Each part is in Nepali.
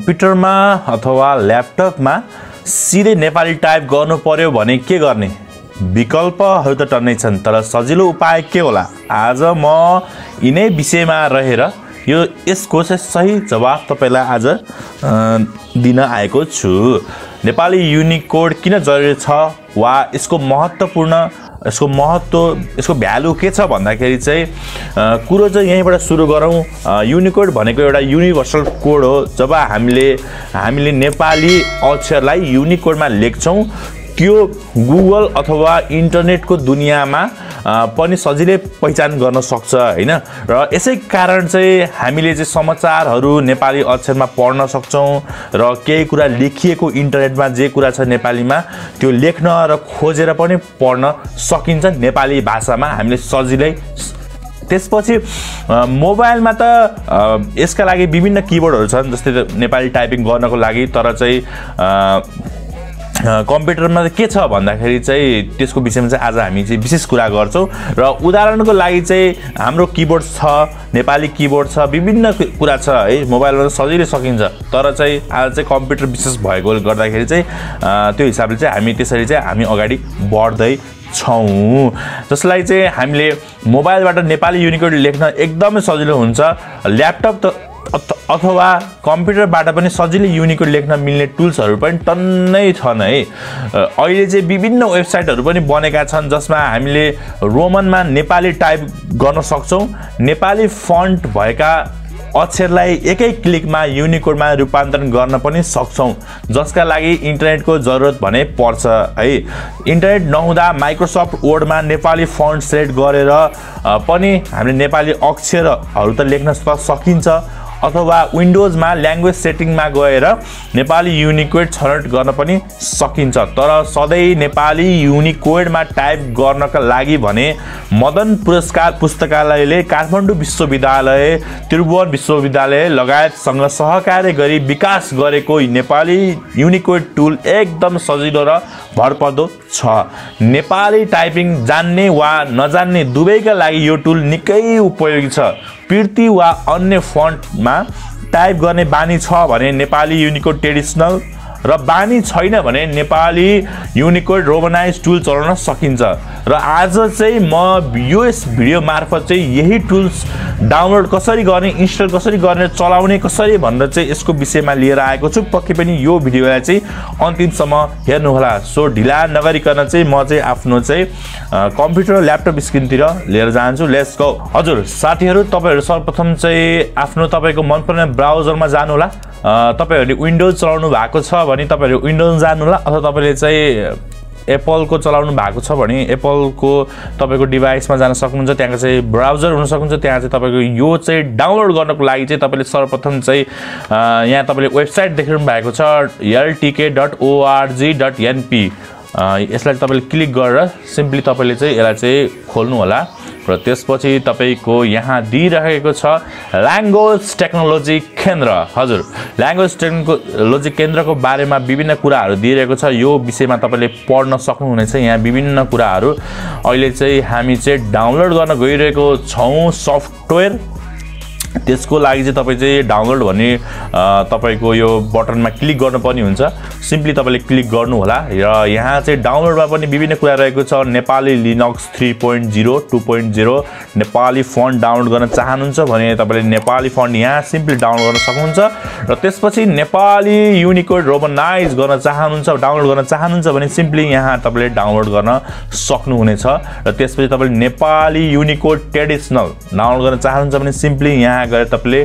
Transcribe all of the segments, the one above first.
कम्प्युटरमा अथवा ल्यापटपमा सिधै नेपाली टाइप गर्नु पर्यो भने के गर्ने? विकल्पहरू त टन्नै छन्, तर सजिलो उपाय के होला? आज म यिनै विषयमा रहेर यसको चाहिँ सही जवाफ तपाईलाई आज दिन आएको छु। नेपाली युनिकोड किन जरुरी छ वा यसको भ्यालु के छ भन्दाखेरि चाहिँ कुरो चाहिँ यहीँबाट सुरु गरौँ। युनिकोड भनेको एउटा युनिभर्सल कोड हो। जब हामीले नेपाली अक्षरलाई युनिकोडमा लेख्छौँ त्यो गुगल अथवा इन्टरनेटको दुनियाँमा पनि सजिलै पहिचान गर्न सक्छ हैन। र यसै कारण चाहिँ हामीले चाहिँ समाचारहरू नेपाली अक्षरमा पढ्न सक्छौँ र केही कुरा लेखिएको इन्टरनेटमा जे कुरा छ नेपालीमा त्यो लेख्न र खोजेर पनि पढ्न सकिन्छ नेपाली भाषामा हामीले सजिलै। त्यसपछि मोबाइलमा त यसका लागि विभिन्न किबोर्डहरू छन्, जस्तै नेपाली टाइपिङ गर्नको लागि, तर चाहिँ कम्प्युटरमा के छ भन्दाखेरि चाहिँ त्यसको विषयमा चाहिँ आज हामी चाहिँ विशेष कुरा गर्छौँ। र उदाहरणको लागि चाहिँ हाम्रो किबोर्ड छ, नेपाली किबोर्ड छ, विभिन्न कुरा छ है, मोबाइलमा सजिलै सकिन्छ। तर चाहिँ आज चाहिँ कम्प्युटर विशेष भएकोले गर्दाखेरि चाहिँ त्यो हिसाबले चाहिँ हामी त्यसरी चाहिँ हामी अगाडि बढ्दै छौँ। जसलाई चाहिँ हामीले मोबाइलबाट नेपाली युनिकोड लेख्न एकदमै सजिलो हुन्छ। ल्यापटप अथवा कम्प्युटरबाट पनि सजिलै युनिकोड लेख्न मिल्ने टुल्सहरू पनि टन्नै छन् है। अहिले चाहिँ विभिन्न वेबसाइटहरू पनि बनेका छन् जसमा हामीले रोमनमा नेपाली टाइप गर्न सक्छौँ। नेपाली फन्ट भएका अक्षरलाई एकै क्लिकमा युनिकोडमा रूपान्तरण गर्न पनि सक्छौँ, जसका लागि इन्टरनेटको जरुरत भने पर्छ है। इन्टरनेट नहुँदा माइक्रोसफ्ट वर्डमा नेपाली फन्ट सेट गरेर पनि हामीले नेपाली अक्षरहरू त लेख्न सकिन्छ, अथवा विन्डोजमा ल्याङ्ग्वेज सेटिङमा गएर नेपाली युनिकोड छनौट गर्न पनि सकिन्छ। तर सधैँ नेपाली युनिकोडमा टाइप गर्नका लागि भने मदन पुरस्कार पुस्तकालयले काठमाडौँ विश्वविद्यालय, त्रिभुवन विश्वविद्यालय लगायतसँग सहकार्य गरी विकास गरेको नेपाली युनिकोड टुल एकदम सजिलो र भरपर्दो छ। नेपाली टाइपिङ जान्ने वा नजान्ने दुवैका लागि यो टुल निकै उपयोगी छ। पिर्ती वा अन्य फन्टमा टाइप गर्ने बानी छ भने नेपाली युनिकोड ट्रेडिसनल र बानी छैन भने नेपाली युनिकोड रोमनाइज टुल चलाउन सकिन्छ। र आज चाहिँ म यस भिडियो मार्फत चाहिँ यही टुल्स डाउनलोड कसरी गर्ने, इन्स्टल कसरी गर्ने, चलाउने कसरी भनेर चाहिँ यसको विषयमा लिएर आएको छु। पक्कै पनि यो भिडियोलाई चाहिँ अन्तिमसम्म हेर्नुहोला। सो ढिला नगरिकन चाहिँ म चाहिँ आफ्नो चाहिँ कम्प्युटर र ल्यापटप स्क्रिनतिर लिएर जान्छु। Let's go. हजुर साथीहरू, तपाईहरु सर्वप्रथम चाहिँ आफ्नो तपाईको मनपर्ने ब्राउजरमा जानु होला। तपाईहरुले विन्डोज चलाउनु भएको छ भने तपाईहरु विन्डोज जानु होला, अथवा तपाईले चाहिँ एप्पल को चलाउनु भएको छ भने एप्पल को तपाईको डिभाइसमा जान सक्नुहुन्छ। त्यहाँ चाहिँ ब्राउजर हुन सक्नुहुन्छ। त्यहाँ चाहिँ तपाईको यो चाहिँ डाउनलोड गर्नको लागि चाहिँ तपाईले सर्वप्रथम चाहिँ यहाँ तपाईले वेबसाइट देख्नु भएको छ ltk.org.np। यसलाई तपाईले क्लिक गरेर सिम्पली तपाईले चाहिँ यसलाई चाहिँ खोल्नु होला। र त्यसपछि तपाईको यहाँ दिइरहेको छ ल्याङ्ग्वेज टेक्नोलोजी केन्द्र। हजुर, ल्याङ्ग्वेज टेक्नोलोजी केन्द्रको बारेमा विभिन्न कुराहरू दिइरहेको छ। यो विषयमा तपाईले पढ्न सक्नुहुनेछ। यहाँ विभिन्न कुराहरू अहिले चाहिँ हामी चाहिँ डाउनलोड गर्न गइरहेको छौँ सफ्टवेयर। त्यसको लागि चाहिँ तपाई चाहिँ डाउनलोड भन्ने तपाईको यो बटनमा क्लिक गर्नुपर्ने हुन्छ। सिम्पली तपाईले क्लिक गर्नु होला। र यहाँ चाहिँ डाउनलोडमा पनि विभिन्न कुरा रहेको छ। Nepali Linux 3.0 2.0 Nepali font download गर्न चाहनुहुन्छ भने तपाईले नेपाली फन्ट यहाँ सिम्पली डाउनलोड गर्न सक्नुहुन्छ। र त्यसपछि नेपाली युनिकोड रोमनाइज गर्न चाहनुहुन्छ, डाउनलोड गर्न चाहनुहुन्छ भने सिम्पली यहाँ तपाईले डाउनलोड गर्न सक्नुहुनेछ। र त्यसपछि तपाईले नेपाली युनिकोड ट्रेडिसनल डाउनलोड गर्न चाहनुहुन्छ भने सिम्पली यहाँ गएर तपाईले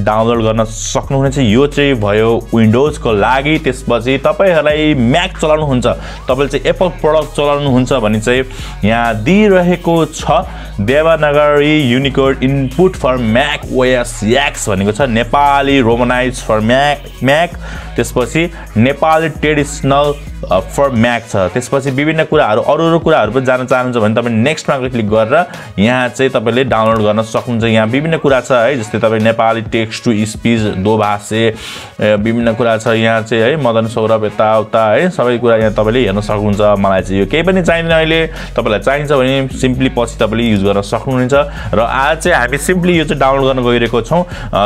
डाउनलोड गर्न सक्नुहुनेछ। यो चाहिँ भयो विन्डोजको लागि। त्यसपछि तपाईहरुलाई म्याक चलाउनुहुन्छ, तपाईले चाहिँ एप्पल प्रोडक्ट चलाउनुहुन्छ भने चाहिँ यहाँ दिइरहेको छ Devanagari unicode input for Mac OS X भनेको छ, नेपाली रोमनाइज फर म्याक। त्यसपछि नेपाली ट्रेडिसनल फर म्याक छ। त्यसपछि विभिन्न कुराहरू अरू कुराहरू पनि जान्न चाहनुहुन्छ भने तपाईँ नेक्स्टमा क्लिक गरेर यहाँ चाहिँ तपाईँले डाउनलोड गर्न सक्नुहुन्छ। यहाँ विभिन्न कुरा छ है, जस्तै तपाईँ नेपाली टेक्स्ट टु स्पिच दोभाषे विभिन्न कुरा छ यहाँ चाहिँ है, मदन सौरभ यताउता है, सबै कुरा यहाँ तपाईँले हेर्न सक्नुहुन्छ। मलाई चाहिँ यो केही पनि चाहिँदैन अहिले, तपाईँलाई चाहिन्छ भने सिम्पली पछि तपाईँले युज गर्न सक्नुहुनेछ। र आज चाहिँ हामी सिम्पली यो चाहिँ डाउनलोड गर्न गइरहेको छौँ।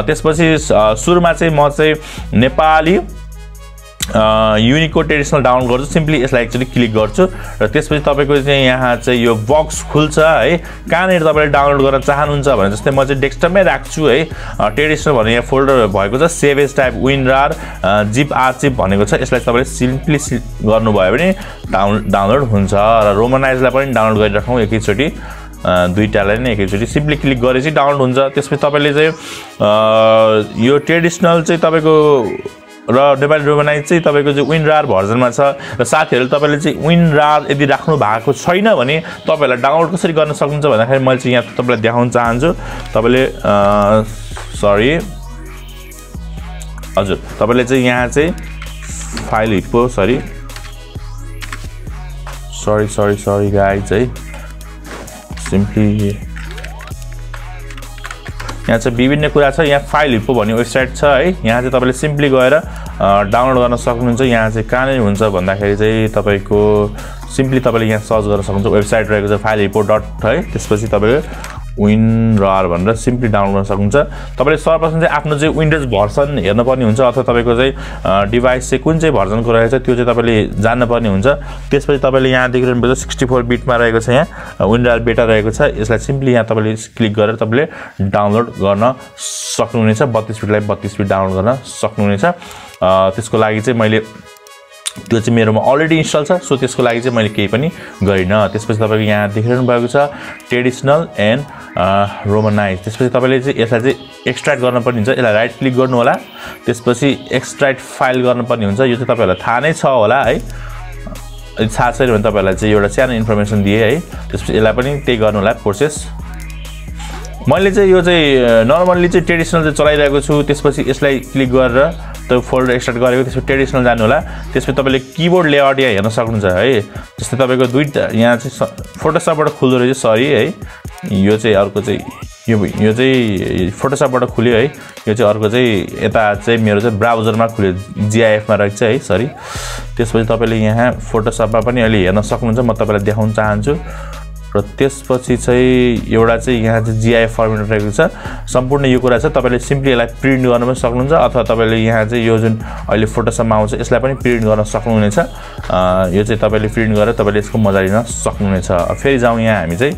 त्यसपछि सुरुमा चाहिँ म चाहिँ नेपाली युनिकोड ट्रेडिसनल डाउनलोड गर्छु। सिम्पली यसलाई एक्चुअली क्लिक गर्छु र त्यसपछि तपाईँको चाहिँ यहाँ चाहिँ यो बक्स खुल्छ है, कहाँनिर तपाईँले डाउनलोड गर्न चाहनुहुन्छ भने जस्तै म चाहिँ डेस्कटपमै राख्छु है। ट्रेडिसनल भन्ने यहाँ फोल्डर भएको छ, save as type WinRAR zip archive भनेको छ। यसलाई तपाईँले सिम्पली गर्नुभयो भने डाउनलोड हुन्छ। र रोमनाइजलाई पनि डाउनलोड गरिराखौँ एकैचोटि, दुईटालाई नै एकैचोटि सिम्पली क्लिक गरेपछि डाउनलोड हुन्छ। त्यसपछि तपाईँले चाहिँ यो ट्रेडिसनल चाहिँ तपाईँको र नेपाली रोमनाइज चाहिँ तपाईँको चाहिँ विनरार भर्जनमा छ। र साथीहरूले तपाईँले चाहिँ विनरार यदि राख्नु भएको छैन भने तपाईँहरूलाई डाउनलोड कसरी गर्न सक्नुहुन्छ भन्दाखेरि मैले चाहिँ यहाँ तपाईँलाई देखाउन चाहन्छु। तपाईँले सरी हजुर, तपाईँले चाहिँ यहाँ चाहिँ फाइल हिप्पो सरी गाइज है, सिम्पली यहाँ चाहिँ विभिन्न कुरा छ। यहाँ फाइल हिप्पो भन्ने वेबसाइट छ है, यहाँ चाहिँ तपाईँले सिम्पली गएर डाउनलोड गर्न सक्नुहुन्छ। यहाँ चाहिँ कहाँनिर हुन्छ भन्दाखेरि चाहिँ तपाईँको सिम्पली तपाईँले यहाँ सर्च गर्न सक्नुहुन्छ। वेबसाइट रहेको छ फाइल हिप्पो डट है, त्यसपछि तपाईँले विनरार भनेर सिम्पली डाउनलोड गर्न सक्नुहुन्छ। तपाईँले सर्वप्रथम चाहिँ आफ्नो चाहिँ विन्डोज भर्सन हेर्नुपर्ने हुन्छ, अथवा तपाईँको चाहिँ डिभाइस चाहिँ कुन चाहिँ भर्जनको रहेछ त्यो चाहिँ तपाईँले जान्नुपर्ने हुन्छ। त्यसपछि तपाईँले यहाँ देखिरहनु भएको 64 बिटमा रहेको छ, यहाँ विनरार बेटा रहेको छ। यसलाई सिम्पली यहाँ तपाईँले क्लिक गरेर तपाईँले डाउनलोड गर्न सक्नुहुनेछ। 32 बिटलाई 32 बिट डाउनलोड गर्न सक्नुहुनेछ। त्यसको लागि चाहिँ मैले त्यो चाहिँ मेरोमा अलरेडी इन्स्टल छ, सो त्यसको लागि चाहिँ मैले केही पनि गरिनँ। त्यसपछि तपाईँको यहाँ देखिरहनु भएको छ ट्रेडिसनल एन्ड रोमनाइज। त्यसपछि तपाईँले चाहिँ यसलाई चाहिँ एक्सट्र्याक्ट गर्नुपर्ने हुन्छ। यसलाई राइट क्लिक गर्नु होला, त्यसपछि एक्सट्र्याक्ट फाइल गर्नुपर्ने हुन्छ। यो चाहिँ तपाईँहरूलाई थाहा नै छ होला है, यदि थाहा छैन भने तपाईँहरूलाई चाहिँ एउटा सानो इन्फर्मेसन दिएँ है। त्यसपछि यसलाई पनि त्यही गर्नु होला प्रोसेस। मैले चाहिँ यो चाहिँ नर्मल्ली चाहिँ ट्रेडिसनल चाहिँ चलाइरहेको छु। त्यसपछि यसलाई क्लिक गरेर त्यो फोल्डर एक्सट्र्याक्ट गरेको, त्यसपछि ट्रेडिसनल जानु होला। त्यसपछि तपाईँले किबोर्ड लेआउट यहाँ हेर्न सक्नुहुन्छ है। जस्तै तपाईँको दुईवटा यहाँ चाहिँ फोटोसपबाट खुल्दो रहेछ, सरी है, यो चाहिँ अर्को चाहिँ यो चाहिँ फोटोसपबाट खुल्यो है। यो चाहिँ अर्को चाहिँ यता चाहिँ मेरो चाहिँ ब्राउजरमा खुल्यो, जिआइएफमा रहेछ है, सरी। त्यसपछि तपाईँले यहाँ फोटोसपमा पनि अहिले हेर्न सक्नुहुन्छ, म तपाईँलाई देखाउन चाहन्छु। र त्यसपछि चाहिँ एउटा चाहिँ यहाँ चाहिँ जिआइएफ फर्मेट रहेको छ। सम्पूर्ण यो कुरा छ, तपाईँले सिम्पली यसलाई प्रिन्ट गर्न पनि सक्नुहुन्छ, अथवा तपाईँले यहाँ चाहिँ यो जुन अहिले फोटोसपमा आउँछ यसलाई पनि प्रिन्ट गर्न सक्नुहुनेछ। यो चाहिँ तपाईँले प्रिन्ट गरेर तपाईँले यसको मजा लिन सक्नुहुनेछ। फेरि जाउँ यहाँ हामी चाहिँ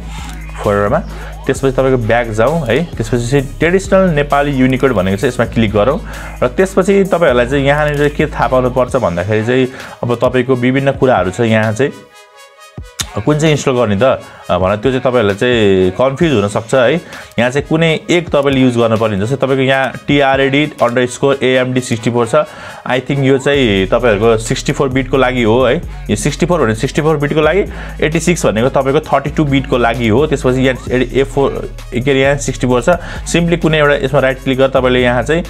फोल्डरमा, त्यसपछि तपाईँको ब्याक जाउँ है। त्यसपछि ट्रेडिसनल नेपाली युनिकोड भनेको छ, यसमा क्लिक गरौँ। र त्यसपछि तपाईँहरूलाई चाहिँ यहाँनिर के थाहा पाउनुपर्छ भन्दाखेरि चाहिँ अब तपाईँको विभिन्न कुराहरू छ। यहाँ चाहिँ कुन चाहिँ इन्स्टल गर्ने त भनेर त्यो चाहिँ तपाईँहरूलाई चाहिँ कन्फ्युज हुनसक्छ है। यहाँ चाहिँ कुनै एक तपाईँले युज गर्नुपर्ने हुन्छ। जस्तै तपाईँको यहाँ TRAD_AMD64 छ। आई थिङ्क यो चाहिँ तपाईँहरूको 64 बिटको लागि हो है। यो 64 भने 64 बिटको लागि, 86 भनेको तपाईँको 32 बिटको लागि हो। त्यसपछि यहाँ के अरे यहाँ 64 छ। सिम्पली कुनै एउटा यसमा राइट क्लिक गरेर तपाईँले यहाँ चाहिँ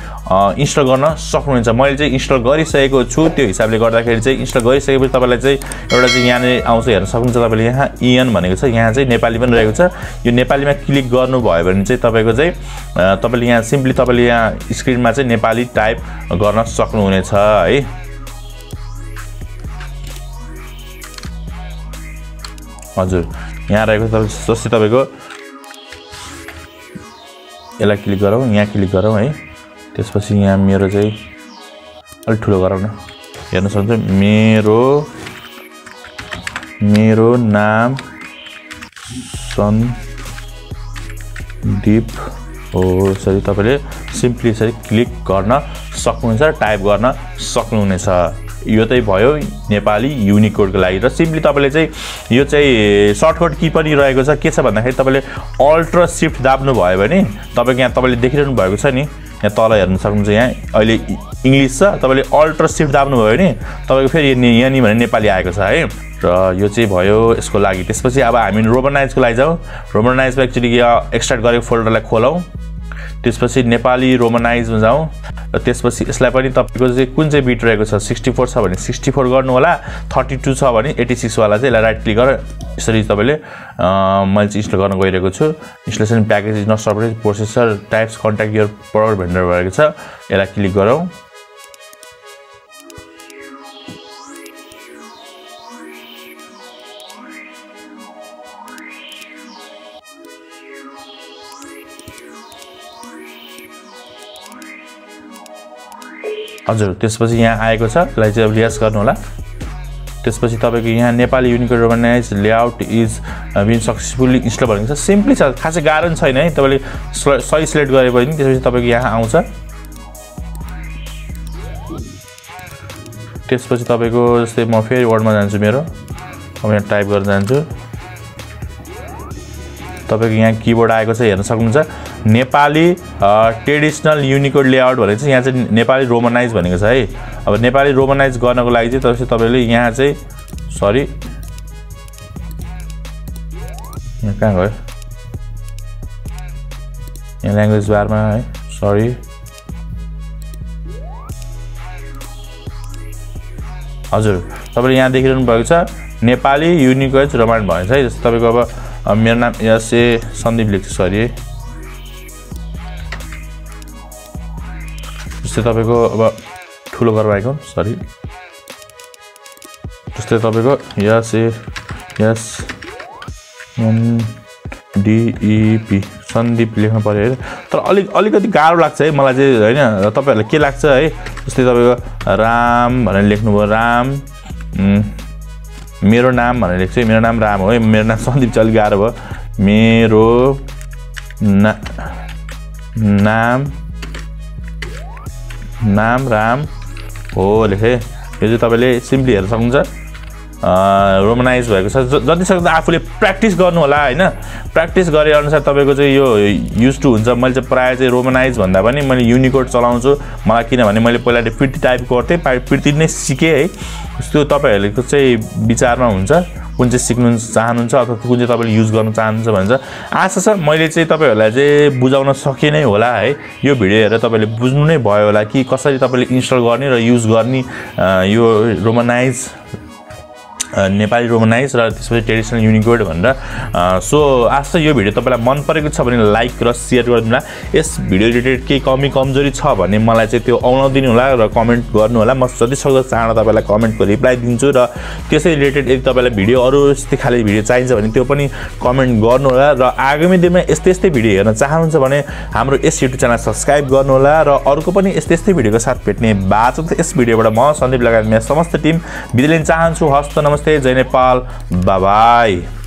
इन्स्टल गर्न सक्नुहुन्छ। मैले चाहिँ इन्स्टल गरिसकेको छु, त्यो हिसाबले गर्दाखेरि चाहिँ इन्स्टल गरिसकेपछि तपाईँलाई चाहिँ एउटा चाहिँ यहाँनिर आउँछ हेर्न सक्नुहुन्छ। तपाईँले यहाँ EN भनेको छ, यहाँ चाहिँ नेपाली पनि रहेको छ। यो नेपालीमा क्लिक गर्नुभयो भने चाहिँ तपाईँको चाहिँ तपाईँले यहाँ सिम्पली तपाईँले यहाँ स्क्रिनमा चाहिँ नेपाली टाइप गर्न सक्नुहुनेछ है। हजुर, यहाँ रहेको जस्तै तपाईँको यसलाई क्लिक गरौँ, यहाँ क्लिक गरौँ है। त्यसपछि यहाँ मेरो चाहिँ अलिक ठुलो गरौँ न, हेर्न सक्नुहुन्छ। मेरो नाम सन्दीप हो। यसरी तपाईँले सिम्पली यसरी क्लिक गर्न सक्नुहुनेछ, टाइप गर्न सक्नुहुनेछ। यो चाहिँ भयो नेपाली युनिकोडको लागि। र सिम्पली तपाईँले चाहिँ यो चाहिँ सर्टकट की पनि रहेको छ। के छ भन्दाखेरि तपाईँले अल्ट र सिफ्ट दाब्नु भयो भने तपाईँको यहाँ तपाईँले देखिरहनु भएको छ नि, यहाँ तल हेर्न सक्नुहुन्छ। यहाँ अहिले इङ्ग्लिस छ, तपाईँले अल्ट र सिफ्ट दाब्नु भयो भने तपाईँको फेरि यहाँनिर भने नेपाली आएको छ है। र यो चाहिँ भयो यसको लागि। त्यसपछि अब हामी रोमनाइजको लागि जाउँ। रोमनाइजमा एक्चुअली यहाँ एक्सट्र्याक्ट गरेको फोल्डरलाई खोलौँ। त्यसपछि नेपाली रोमनाइजमा जाउँ र त्यसपछि यसलाई पनि तपाईको चाहिँ कुन चाहिँ बिट रहेको छ 64 छ भने 64 गर्नु होला 32 छ भने 86 वाला चाहिँ यसलाई राइट क्लिक गरेर यसरी तपाईले मैले चाहिँ इन्स्टल गर्न गइरहेको छु installation package is not supported processor types contact your power vendor भएको छ यसलाई क्लिक गरौँ हजुर त्यसपछि यहाँ आएको छ यसलाई चाहिँ अब यस गर्नु होला त्यसपछि तपाईको यहाँ Nepali Unicode romanise layout is been successfully install भनेको छ सिम्पली छ खासै गाह्रो छैन है तपाईले सही सिलेक्ट गरे पनि त्यसपछि तपाईको यहाँ आउँछ त्यसपछि तपाईको जस्तै म फेरि वर्डमा जान्छु मेरो अब यहाँ टाइप गर्न जान्छु तपाईको यहाँ किबोर्ड आएको छ हेर्न सक्नुहुन्छ नेपाली ट्रेडिसनल युनिकोड लेआउट भनेको चाहिँ यहाँ चाहिँ नेपाली रोमनाइज भनेको छ है अब नेपाली रोमनाइज गर्नको लागि चाहिँ तपाईले यहाँ चाहिँ सरी यहाँ कहाँ गयो यहाँ ल्याङ्ग्वेज बारमा है सरी हजुर तपाईले यहाँ देखिरहनु भएको छ नेपाली युनिकोड रोमनाइज भनेको छ है जस्तो तपाईको अब मेरो नाम एसए सन्दीप लेख्छु सरी है जस्तै तपाईको अब ठुलो गरेर आएको सरी जस्तै तपाईको एसए एस डीईपी सन्दीप लेख्नु पर्यो है तर अलिकति गाह्रो लाग्छ है मलाई चाहिँ हैन तपाईहरुलाई के लाग्छ है जस्तै तपाईको राम भनेर लेख्नुभयो राम मेरो नाम भनेर लेख्छु मेरो नाम राम हो है मेरो नाम सन्दीप चाहिँ अलि गाह्रो भयो मेरो नाम राम हो लेखे यो चाहिँ तपाईले सिम्पली हेर्न सक्नुहुन्छ रोमनाइज भएको छ जति सक्दो आफूले प्र्याक्टिस गर्नु होला हैन प्र्याक्टिस गरे अनुसार तपाईको चाहिँ यो युज टु हुन्छ मैले चाहिँ प्राय चाहिँ रोमनाइज भन्दा पनि मैले युनिकोड चलाउँछु मलाई किनभने मैले पहिला प्रिटी टाइप गर्थे प्रिटी नै सिके है त्यो तपाईहरुको चाहिँ विचारमा हुन्छ कुन चाहिँ सिक्नु चाहनुहुन्छ अथवा कुन चाहिँ तपाईले युज गर्न चाहनुहुन्छ भन्छ आशा छ मैले चाहिँ तपाईहरुलाई चाहिँ बुझाउन सके नै होला है यो भिडियो हेरेर तपाईले बुझ्नु नै भयो होला कि कसरी तपाईले इन्स्टल गर्ने र युज गर्ने यो रोमनाइज नेपाली रोमनाइज र त्यसपछि ट्रेडिसनल युनिकोड भनेर सो आशा यो भिडियो तपाईलाई मन परेको छ भने लाइक र शेयर गरिदिनु होला यस भिडियो रिलेटेड केही कमी कमजोरी छ भने मलाई चाहिँ त्यो आउन दिनु होला र कमेन्ट गर्नु होला म जति सक्दो चाँडो तपाईलाई कमेन्टको रिप्लाई दिन्छु र त्यसै रिलेटेड यदि तपाईलाई भिडियो अरु यस्तै खाले भिडियो चाहिन्छ भने त्यो पनि कमेन्ट गर्नु होला र आगामी दिनमा यस्तै भिडियो हेर्न चाहनुहुन्छ भने हाम्रो यस युट्युब च्यानल सब्स्क्राइब गर्नु होला र अरुको पनि यस्तै भिडियोको साथ भेट्ने बाचा छ यस भिडियोबाट म सन्दीप लगायत मेरो समस्त टिम बिदा लिन चाहन्छु हस्त नमस्ते जय नेपाल बाय बाय